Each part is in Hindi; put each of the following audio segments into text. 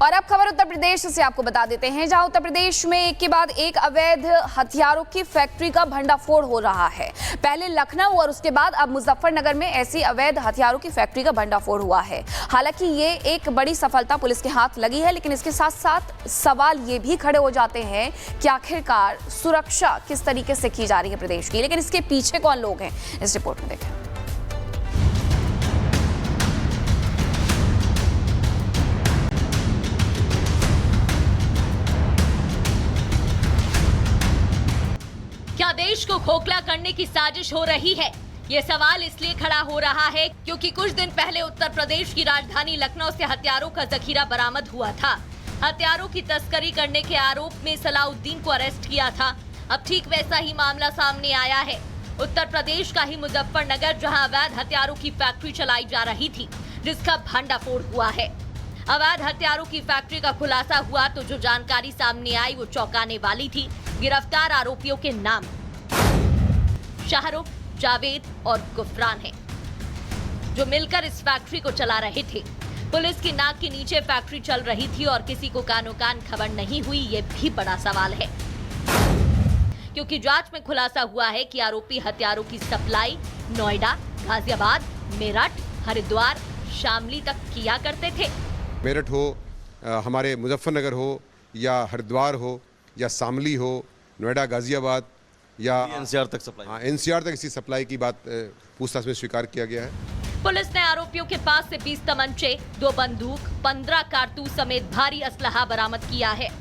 और अब खबर उत्तर प्रदेश से आपको बता देते हैं, जहां उत्तर प्रदेश में एक के बाद एक अवैध हथियारों की फैक्ट्री का भंडाफोड़ हो रहा है। पहले लखनऊ और उसके बाद अब मुजफ्फरनगर में ऐसी अवैध हथियारों की फैक्ट्री का भंडाफोड़ हुआ है। हालांकि ये एक बड़ी सफलता पुलिस के हाथ लगी है, लेकिन इसके साथ साथ सवाल ये भी खड़े हो जाते हैं कि आखिरकार सुरक्षा किस तरीके से की जा रही है प्रदेश की। लेकिन इसके पीछे कौन लोग हैं, इस रिपोर्ट में देखें। क्या देश को खोखला करने की साजिश हो रही है? ये सवाल इसलिए खड़ा हो रहा है क्योंकि कुछ दिन पहले उत्तर प्रदेश की राजधानी लखनऊ से हथियारों का जखीरा बरामद हुआ था। हथियारों की तस्करी करने के आरोप में सलाउद्दीन को अरेस्ट किया था। अब ठीक वैसा ही मामला सामने आया है। उत्तर प्रदेश का ही मुजफ्फरनगर, जहां अवैध हथियारों की फैक्ट्री चलाई जा रही थी, जिसका भंडाफोड़ हुआ है। अवैध हथियारों की फैक्ट्री का खुलासा हुआ तो जो जानकारी सामने आई वो चौंकाने वाली थी। गिरफ्तार आरोपियों के नाम शाहरुख, जावेद और गुफरान हैं, जो मिलकर इस फैक्ट्री को चला रहे थे। पुलिस की नाक के नीचे फैक्ट्री चल रही थी और किसी को कानो कान खबर नहीं हुई, ये भी बड़ा सवाल है, क्योंकि जांच में खुलासा हुआ है कि आरोपी हथियारों की सप्लाई नोएडा, गाजियाबाद, मेरठ, हरिद्वार, शामली तक किया करते थे। मेरठ हो, हमारे मुजफ्फरनगर हो, या हरिद्वार हो, या शामली हो, नोएडा, गाजियाबाद या एनसीआर तक सप्लाई। हाँ, एनसीआर तक इसी सप्लाई की बात पूछताछ में स्वीकार किया गया है। पुलिस ने आरोपियों के पास से 20 तमंचे, 2 बंदूक, 15 कारतूस समेत भारी असलहा बरामद किया है।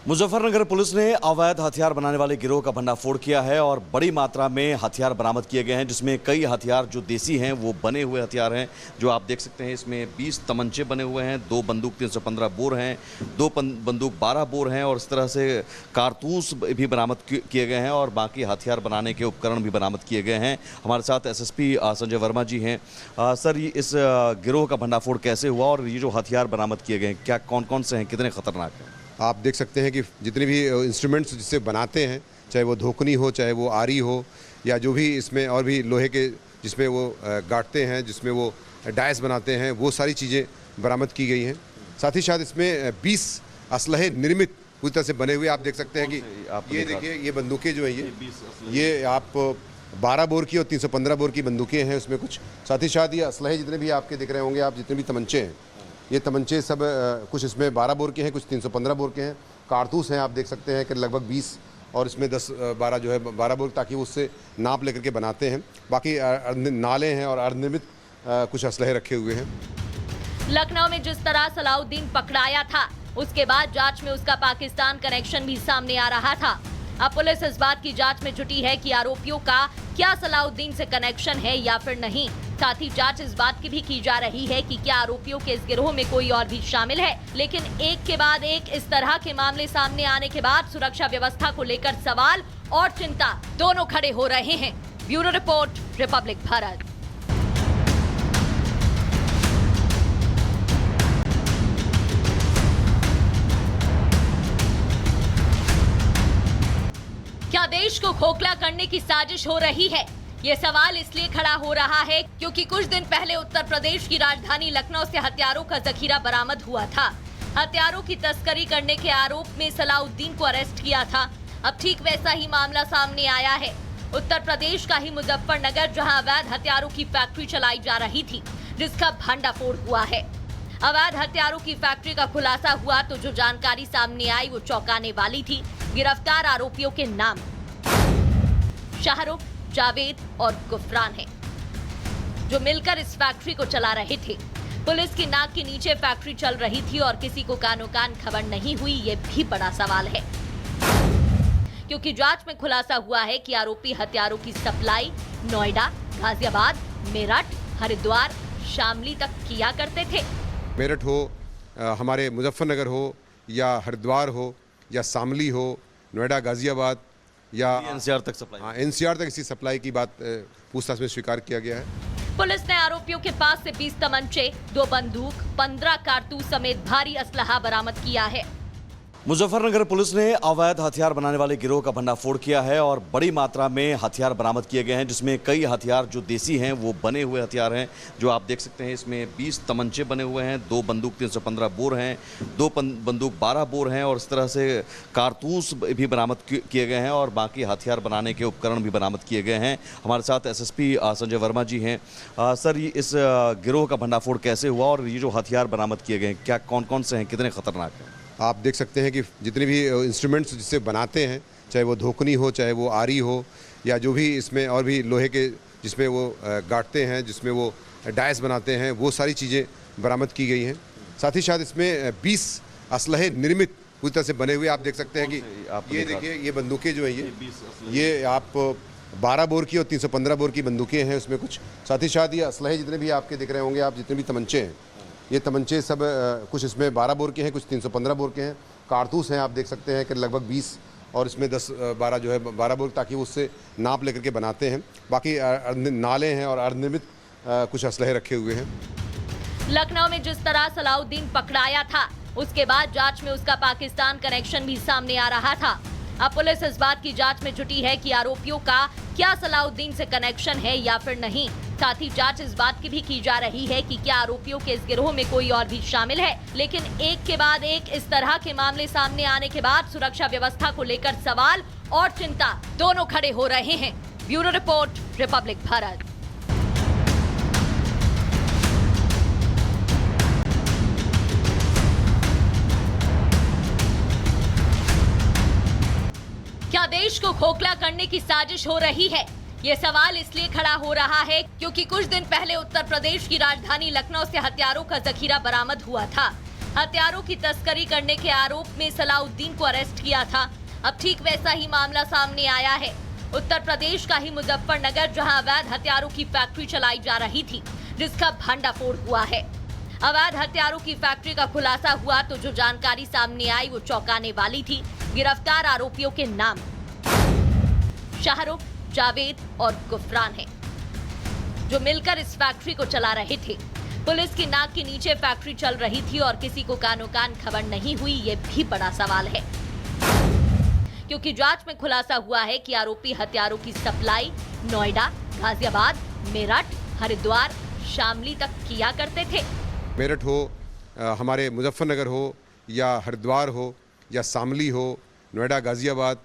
मुजफ्फरनगर पुलिस ने अवैध हथियार बनाने वाले गिरोह का भंडाफोड़ किया है और बड़ी मात्रा में हथियार बरामद किए गए हैं, जिसमें कई हथियार जो देसी हैं वो बने हुए हथियार हैं, जो आप देख सकते हैं। इसमें 20 तमंचे बने हुए हैं, 2 बंदूक 315 बोर हैं, 2 बंदूक 12 बोर हैं और इस तरह से कारतूस भी बरामद किए गए हैं और बाकी हथियार बनाने के उपकरण भी बरामद किए गए हैं। हमारे साथ एसएसपी संजय वर्मा जी हैं। सर, इस गिरोह का भंडाफोड़ कैसे हुआ और ये जो हथियार बरामद किए गए हैं, क्या कौन कौन से हैं, कितने खतरनाक हैं? आप देख सकते हैं कि जितने भी इंस्ट्रूमेंट्स जिससे बनाते हैं, चाहे वो धोकनी हो, चाहे वो आरी हो, या जो भी इसमें और भी लोहे के जिसमें वो गाड़ते हैं, जिसमें वो डायस बनाते हैं, वो सारी चीज़ें बरामद की गई हैं। साथ ही साथ इसमें 20 असलहे निर्मित पूरी तरह से बने हुए आप देख सकते हैं कि ये देखिए, ये बंदूकें जो हैं, ये आप 12 बोर की और 315 बोर की बंदूकें हैं उसमें कुछ। साथ ही साथ ये असलहे जितने भी आपके दिख रहे होंगे, आप जितने भी तमंचे हैं, ये तमंचे सब कुछ इसमें 12 बोर के हैं, कुछ 315 बोर के हैं। कारतूस हैं, आप देख सकते हैं कि लगभग 20 और इसमें 10-12 जो है 12 बोर, ताकि वो उससे नाप लेकर के बनाते हैं। बाकी नाले हैं और अर्धनिर्मित कुछ असलहे रखे हुए हैं। लखनऊ में जिस तरह सलाउद्दीन पकड़ाया था, उसके बाद जांच में उसका पाकिस्तान कनेक्शन भी सामने आ रहा था। अब पुलिस इस बात की जांच में जुटी है कि आरोपियों का क्या सलाउद्दीन से कनेक्शन है या फिर नहीं। साथ ही जांच इस बात की भी की जा रही है कि क्या आरोपियों के इस गिरोह में कोई और भी शामिल है। लेकिन एक के बाद एक इस तरह के मामले सामने आने के बाद सुरक्षा व्यवस्था को लेकर सवाल और चिंता दोनों खड़े हो रहे हैं। Bureau report, Republic Bharat. क्या देश को खोखला करने की साजिश हो रही है? ये सवाल इसलिए खड़ा हो रहा है क्योंकि कुछ दिन पहले उत्तर प्रदेश की राजधानी लखनऊ से हथियारों का जखीरा बरामद हुआ था। हथियारों की तस्करी करने के आरोप में सलाउद्दीन को अरेस्ट किया था। अब ठीक वैसा ही मामला सामने आया है। उत्तर प्रदेश का ही मुजफ्फरनगर, जहां अवैध हथियारों की फैक्ट्री चलाई जा रही थी, जिसका भंडाफोड़ हुआ है। अवैध हथियारों की फैक्ट्री का खुलासा हुआ तो जो जानकारी सामने आई वो चौंकाने वाली थी। गिरफ्तार आरोपियों के नाम शाहरुख, जावेद और गुफरान हैं, जो मिलकर इस फैक्ट्री को चला रहे थे। पुलिस की नाक के नीचे फैक्ट्री चल रही थी और किसी को कानो कान खबर नहीं हुई, ये भी बड़ा सवाल है, क्योंकि जांच में खुलासा हुआ है कि आरोपी हथियारों की सप्लाई नोएडा, गाजियाबाद, मेरठ, हरिद्वार, शामली तक किया करते थे। मेरठ हो, हमारे मुजफ्फरनगर हो, या हरिद्वार हो, या शामली हो, नोएडा, गाजियाबाद या एनसीआर तक सप्लाई। हाँ, एनसीआर तक इसी सप्लाई की बात पूछताछ में स्वीकार किया गया है। पुलिस ने आरोपियों के पास से 20 तमंचे, 2 बंदूक, 15 कारतूस समेत भारी असलहा बरामद किया है। मुजफ्फरनगर पुलिस ने अवैध हथियार बनाने वाले गिरोह का भंडाफोड़ किया है और बड़ी मात्रा में हथियार बरामद किए गए हैं, जिसमें कई हथियार जो देसी हैं वो बने हुए हथियार हैं, जो आप देख सकते हैं। इसमें 20 तमंचे बने हुए हैं, 2 बंदूक 315 बोर हैं, 2 बंदूक 12 बोर हैं और इस तरह से कारतूस भी बरामद किए गए हैं और बाकी हथियार बनाने के उपकरण भी बरामद किए गए हैं। हमारे साथ एसएसपी संजय वर्मा जी हैं। सर, इस गिरोह का भंडाफोड़ कैसे हुआ और ये जो हथियार बरामद किए गए हैं, क्या कौन कौन से हैं, कितने खतरनाक हैं? आप देख सकते हैं कि जितने भी इंस्ट्रूमेंट्स जिससे बनाते हैं, चाहे वो धोकनी हो, चाहे वो आरी हो, या जो भी इसमें और भी लोहे के जिसमें वो गाड़ते हैं, जिसमें वो डायस बनाते हैं, वो सारी चीज़ें बरामद की गई हैं। साथ ही साथ इसमें 20 असलहे निर्मित पूरी तरह से बने हुए आप देख सकते हैं कि ये देखिए, ये बंदूकें जो हैं ये आप 12 बोर की और 315 बोर की बंदूकें हैं उसमें कुछ। साथ ही साथ ये असलहे जितने भी आपके दिख रहे होंगे, आप जितने भी तमंचे हैं, ये तमंचे सब कुछ इसमें 12 बोर के हैं, कुछ 315 बोर के हैं। कारतूस हैं आप देख सकते हैं कि लगभग 20 और इसमें 10-12 जो है 12 बोर, ताकि वो उससे नाप लेकर के बनाते हैं। बाकी नाले हैं और अर्धनिर्मित कुछ असलहे रखे हुए हैं। लखनऊ में जिस तरह सलाउद्दीन पकड़ाया था, उसके बाद जांच में उसका पाकिस्तान कनेक्शन भी सामने आ रहा था। अब पुलिस इस बात की जांच में जुटी है कि आरोपियों का क्या सलाउद्दीन से कनेक्शन है या फिर नहीं। साथ ही जांच इस बात की भी की जा रही है कि क्या आरोपियों के इस गिरोह में कोई और भी शामिल है। लेकिन एक के बाद एक इस तरह के मामले सामने आने के बाद सुरक्षा व्यवस्था को लेकर सवाल और चिंता दोनों खड़े हो रहे हैं। Bureau report, Republic Bharat. क्या देश को खोखला करने की साजिश हो रही है? ये सवाल इसलिए खड़ा हो रहा है क्योंकि कुछ दिन पहले उत्तर प्रदेश की राजधानी लखनऊ से हथियारों का जखीरा बरामद हुआ था। हथियारों की तस्करी करने के आरोप में सलाउद्दीन को अरेस्ट किया था। अब ठीक वैसा ही मामला सामने आया है। उत्तर प्रदेश का ही मुजफ्फरनगर, जहां अवैध हथियारों की फैक्ट्री चलाई जा रही थी, जिसका भंडाफोड़ हुआ है। अवैध हथियारों की फैक्ट्री का खुलासा हुआ तो जो जानकारी सामने आई वो चौंकाने वाली थी। गिरफ्तार आरोपियों के नाम शाहरुख, जावेद और गुफरान है, जो मिलकर इस फैक्ट्री को चला रहे थे। पुलिस की नाक के नीचे फैक्ट्री चल रही थी और किसी को कानो कान खबर नहीं हुई, ये भी बड़ा सवाल है, क्योंकि जांच में खुलासा हुआ है कि आरोपी हथियारों की सप्लाई नोएडा, गाजियाबाद, मेरठ, हरिद्वार, शामली तक किया करते थे। मेरठ हो, हमारे मुजफ्फरनगर हो, या हरिद्वार हो, या शामली हो, नोएडा, गाजियाबाद,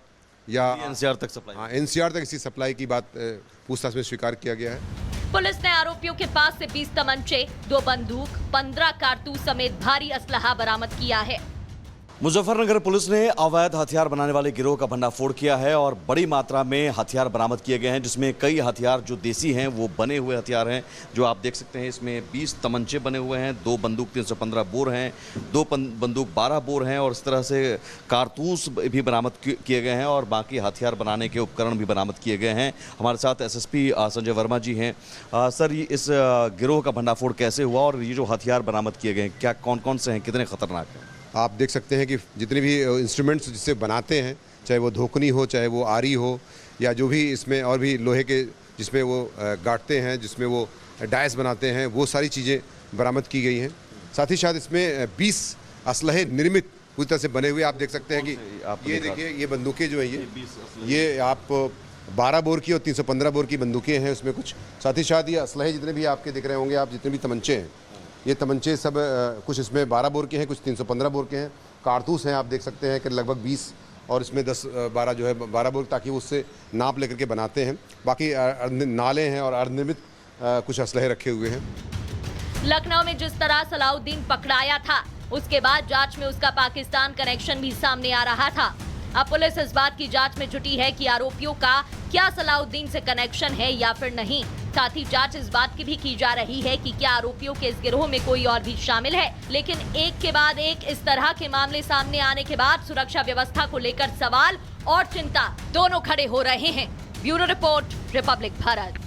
या एनसीआर तक सप्लाई। हाँ, एनसीआर तक इसी सप्लाई की बात पूछताछ में स्वीकार किया गया है। पुलिस ने आरोपियों के पास से 20 तमंचे, 2 बंदूक, 15 कारतूस समेत भारी असलहा बरामद किया है। मुजफ्फरनगर पुलिस ने अवैध हथियार बनाने वाले गिरोह का भंडाफोड़ किया है और बड़ी मात्रा में हथियार बरामद किए गए हैं, जिसमें कई हथियार जो देसी हैं वो बने हुए हथियार हैं, जो आप देख सकते हैं। इसमें 20 तमंचे बने हुए हैं, 2 बंदूक 315 बोर हैं, 2 बंदूक 12 बोर हैं और इस तरह से कारतूस भी बरामद किए गए हैं और बाकी हथियार बनाने के उपकरण भी बरामद किए गए हैं। हमारे साथ एसएसपी संजय वर्मा जी हैं। सर, इस गिरोह का भंडाफोड़ कैसे हुआ और ये जो हथियार बरामद किए गए हैं, क्या कौन कौन से हैं, कितने खतरनाक हैं? आप देख सकते हैं कि जितने भी इंस्ट्रूमेंट्स जिससे बनाते हैं, चाहे वो धोकनी हो, चाहे वो आरी हो, या जो भी इसमें और भी लोहे के जिसमें वो गाड़ते हैं, जिसमें वो डायस बनाते हैं, वो सारी चीज़ें बरामद की गई हैं। साथ ही साथ इसमें 20 असलहे निर्मित पूरी तरह से बने हुए आप देख सकते हैं कि ये देखिए, ये बंदूकें जो हैं ये आप 12 बोर की और 315 बोर की बंदूकें हैं उसमें कुछ। साथ ही साथ ये असलहे जितने भी आपके दिख रहे होंगे, आप जितने भी तमंचे हैं, ये तमंचे सब कुछ इसमें 12 बोर के हैं, कुछ 315 बोर के हैं। कारतूस हैं आप देख सकते हैं कि लगभग 20 और इसमें 10-12 जो है 12 बोर, ताकि वो उससे नाप लेकर के बनाते हैं। बाकी नाले हैं और अर्धनिर्मित कुछ असलहे रखे हुए हैं। लखनऊ में जिस तरह सलाउद्दीन पकड़ाया था, उसके बाद जांच में उसका पाकिस्तान कनेक्शन भी सामने आ रहा था। अब पुलिस इस बात की जांच में जुटी है कि आरोपियों का क्या सलाउद्दीन से कनेक्शन है या फिर नहीं। साथ ही जांच इस बात की भी की जा रही है कि क्या आरोपियों के इस गिरोह में कोई और भी शामिल है। लेकिन एक के बाद एक इस तरह के मामले सामने आने के बाद सुरक्षा व्यवस्था को लेकर सवाल और चिंता दोनों खड़े हो रहे हैं। Bureau report, Republic Bharat.